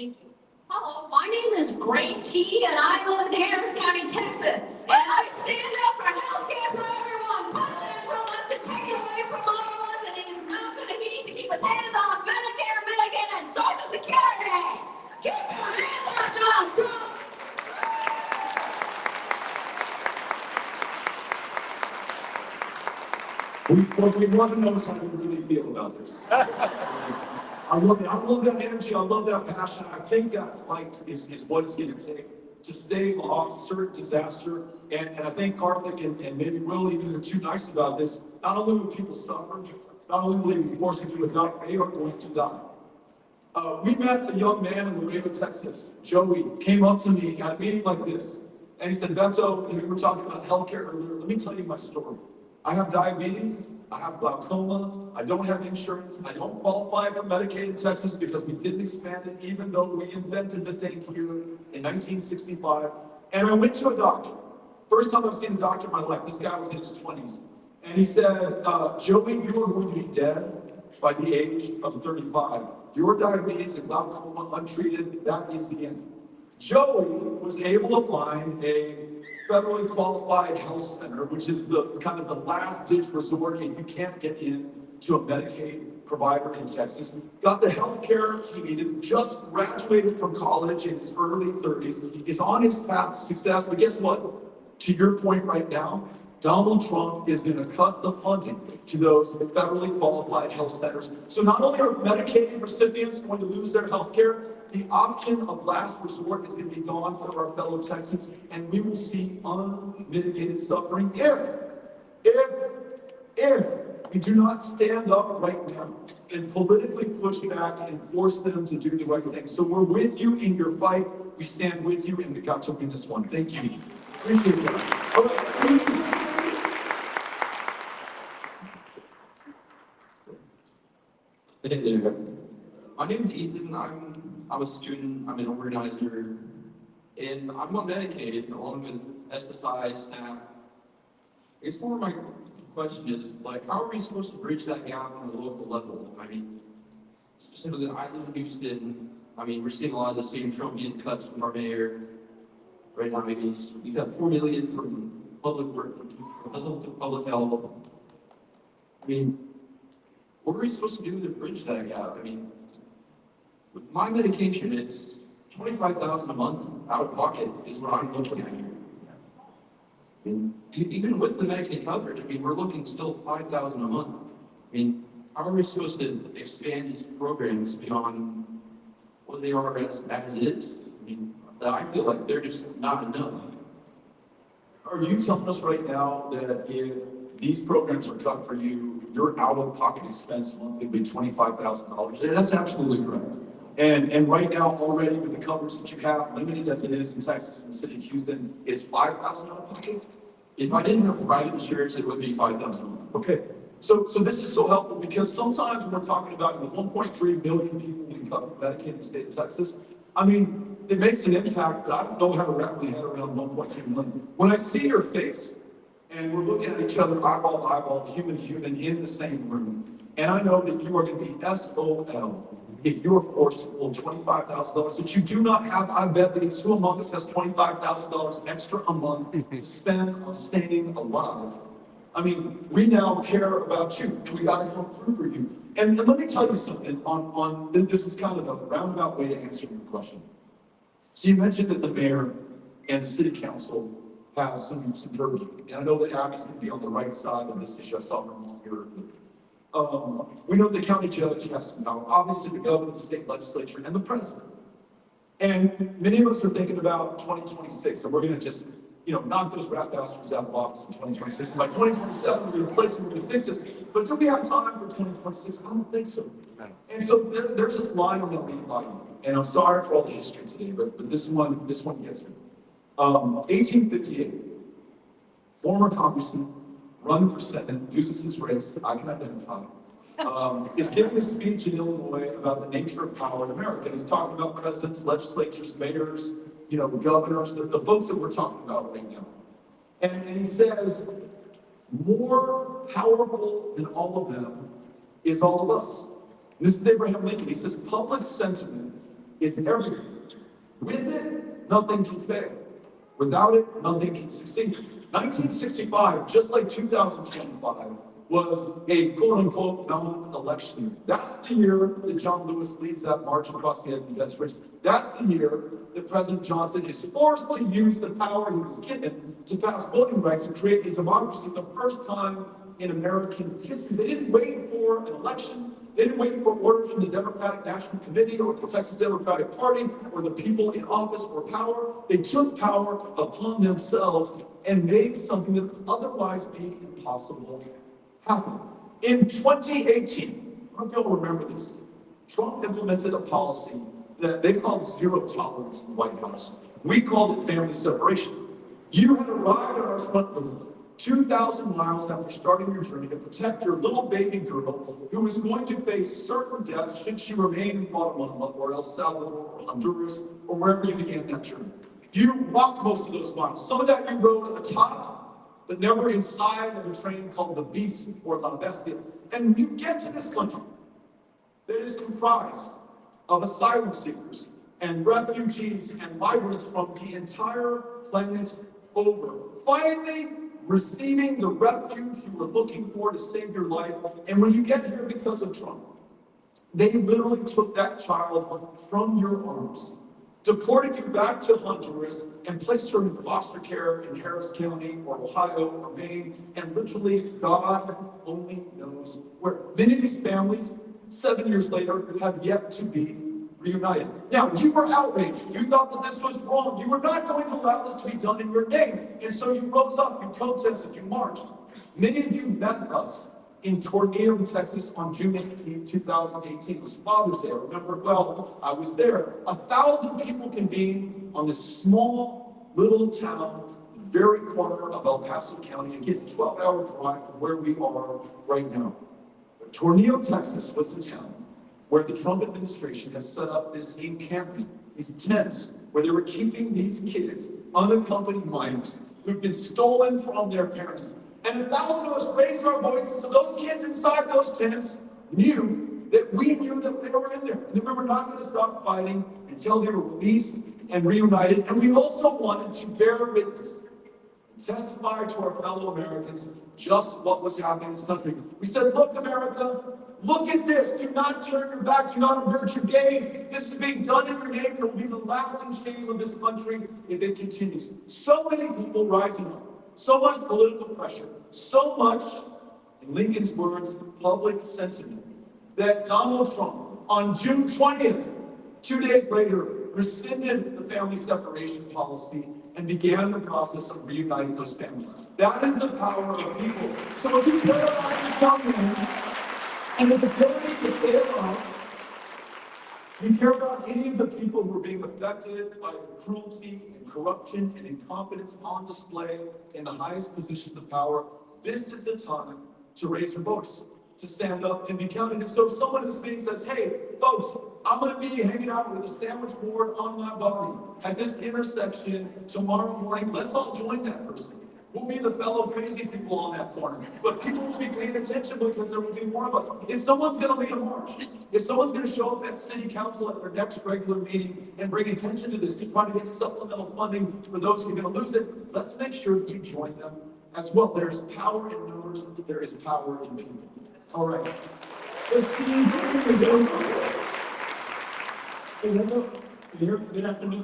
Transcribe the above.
Thank you. Hello, my name is Grace Key, and I live in Harris County, Texas. And I stand up for health care for everyone. President Trump wants to take it away from all of us, and he's not going to. He needs to keep his hands on Medicare, Medicaid, and Social Security. Keep your hands on Donald Trump. We want to know how you really feel about this. I love that energy. I love that passion. I think that fight is what it's going to take to stave off certain disaster. And I think Karthik and maybe Will even are too nice about this. Not only will people suffer, not only will they be forced to do it, they are going to die. We met a young man in Laredo, Texas. Joey came up to me at a meeting like this, and he said, Beto, we were talking about healthcare earlier. Let me tell you my story. I have diabetes, I have glaucoma, I don't have insurance, I don't qualify for Medicaid in Texas because we didn't expand it even though we invented the thing here in 1965. And I went to a doctor. First time I've seen a doctor in my life. This guy was in his 20s. And he said, Joey, you are going to be dead by the age of 35. Your diabetes and glaucoma untreated, that is the end. Joey was able to find a federally qualified health center, which is the kind of the last ditch resort if you can't get in to a Medicaid provider in Texas. Got the health care he needed, just graduated from college in his early 30s, is on his path to success. But guess what? To your point right now, Donald Trump is going to cut the funding to those federally qualified health centers. So not only are Medicaid recipients going to lose their health care, the option of last resort is going to be gone for our fellow Texans, and we will see unmitigated suffering if we do not stand up right now and politically push back and force them to do the right thing. So we're with you in your fight. We stand with you, and we got to win this one. Thank you. Appreciate that. All right. Hey there. My name is Ethan. I'm a student. I'm an organizer, and I'm on Medicaid along with SSI staff. I guess more of my question is, like, how are we supposed to bridge that gap on a local level? I mean, specifically, I live in Houston. I mean, we're seeing a lot of the same Trumpian cuts from our mayor right now. Maybe we've got $4 million from public work, from public health. I mean, what are we supposed to do to bridge that gap? I mean, with my medication, it's $25,000 a month out of pocket is what I'm looking at here. I mean, even with the Medicaid coverage, I mean, we're looking still $5,000 a month. I mean, how are we supposed to expand these programs beyond what they are as is? I mean, I feel like they're just not enough. Are you telling us right now that if these programs are cut for you, your out-of-pocket expense monthly would be $25,000? Yeah, that's absolutely correct. And right now, already with the coverage that you have, limited as it is in Texas and the city of Houston, is $5,000 out of pocket? If I didn't have private insurance, it would be $5,000 a month. Okay. So this is so helpful because sometimes when we're talking about the 1.3 million people being covered for Medicaid in the state of Texas, I mean, it makes an impact, but I don't know how to wrap my head around 1.3 million. When I see your face, and we're looking at each other eyeball to eyeball, human to human, in the same room, and I know that you are going to be SOL if you're forced to pull $25,000 that you do not have. I bet that who among us has $25,000 extra a month to spend on staying alive. I mean, we now care about you, and we got to come through for you. And let me tell you something on this is kind of a roundabout way to answer your question. So you mentioned that the mayor and the city council have some purview, and I know that Abby's going to be on the right side of this issue. I saw her on here. We know the county judge has some power, obviously the governor, the state legislature, and the president. And many of us are thinking about 2026, and we're going to just, knock those rat bastards out of office in 2026. And by 2027, we're going to replace them, we're going to fix this. But do we have time for 2026? I don't think so. And so there's this line I'm going to read by you, and I'm sorry for all the history today, but this one gets me. 1858, former congressman, running for Senate, uses his race, I can identify, is giving a speech in Illinois about the nature of power in America. And he's talking about presidents, legislatures, mayors, governors, the folks that we're talking about right now. And he says, more powerful than all of them is all of us. And this is Abraham Lincoln. He says, public sentiment is everything. With it, nothing can fail. Without it, nothing can succeed. 1965, just like 2025, was a quote-unquote non-election year. That's the year that John Lewis leads that march across the Edmund Bridge. That's the year that President Johnson is forced to use the power he was given to pass voting rights and create a democracy the first time in American history. They didn't wait for an election. They didn't wait for orders from the Democratic National Committee or the Texas Democratic Party or the people in office or power. They took power upon themselves and made something that would otherwise be impossible happen. In 2018, I don't know if you'll remember this, Trump implemented a policy that they called zero tolerance in the White House. We called it family separation. You had arrived at our front door 2,000 miles after starting your journey to protect your little baby girl who was going to face certain death should she remain in Guatemala or El Salvador or Honduras or wherever you began that journey. You walked most of those miles. Some of that you rode atop, but never inside of a train called the Beast or La Bestia. And you get to this country that is comprised of asylum seekers and refugees and migrants from the entire planet over. Finally, receiving the refuge you were looking for to save your life. And when you get here because of Trump, they literally took that child from your arms, deported you back to Honduras, and placed her in foster care in Harris County or Ohio or Maine, and literally God only knows where. Many of these families, 7 years later, have yet to be reunited. Now, you were outraged. You thought that this was wrong. You were not going to allow this to be done in your name. And so you rose up, you protested, you marched. Many of you met us in Tornillo, Texas on June 18, 2018. It was Father's Day. I remember it well. I was there. 1,000 people convened on this small little town, the very corner of El Paso County, again, a 12-hour drive from where we are right now. But Tornillo, Texas was the town where the Trump administration has set up this encampment, these tents, where they were keeping these kids, unaccompanied minors, who've been stolen from their parents. And 1,000 of us raised our voices so those kids inside those tents knew that we knew that they were in there, and that we were not going to stop fighting until they were released and reunited. And we also wanted to bear witness, testify to our fellow Americans just what was happening in this country. We said, look, America, look at this. Do not turn your back. Do not avert your gaze. This is being done in your name. It will be the lasting shame of this country if it continues. So many people rising up. So much political pressure. So much, in Lincoln's words, public sentiment, that Donald Trump, on June 20th, 2 days later, rescinded the family separation policy and began the process of reuniting those families. That is the power of people. So if you care about this government, and with the ability to stay alive, you care about any of the people who are being affected by the cruelty and corruption and incompetence on display in the highest positions of power, this is the time to raise your voice, to stand up and be counted. And so if someone in this meeting says, hey, folks, I'm going to be hanging out with a sandwich board on my body at this intersection tomorrow morning, let's all join that person. We'll be the fellow crazy people on that corner. But people will be paying attention because there will be more of us. If someone's going to lead a march, if someone's going to show up at city council at their next regular meeting and bring attention to this to try to get supplemental funding for those who are going to lose it, let's make sure that you join them as well. There is power in numbers. There is power in people. All right. Let's see. Good afternoon.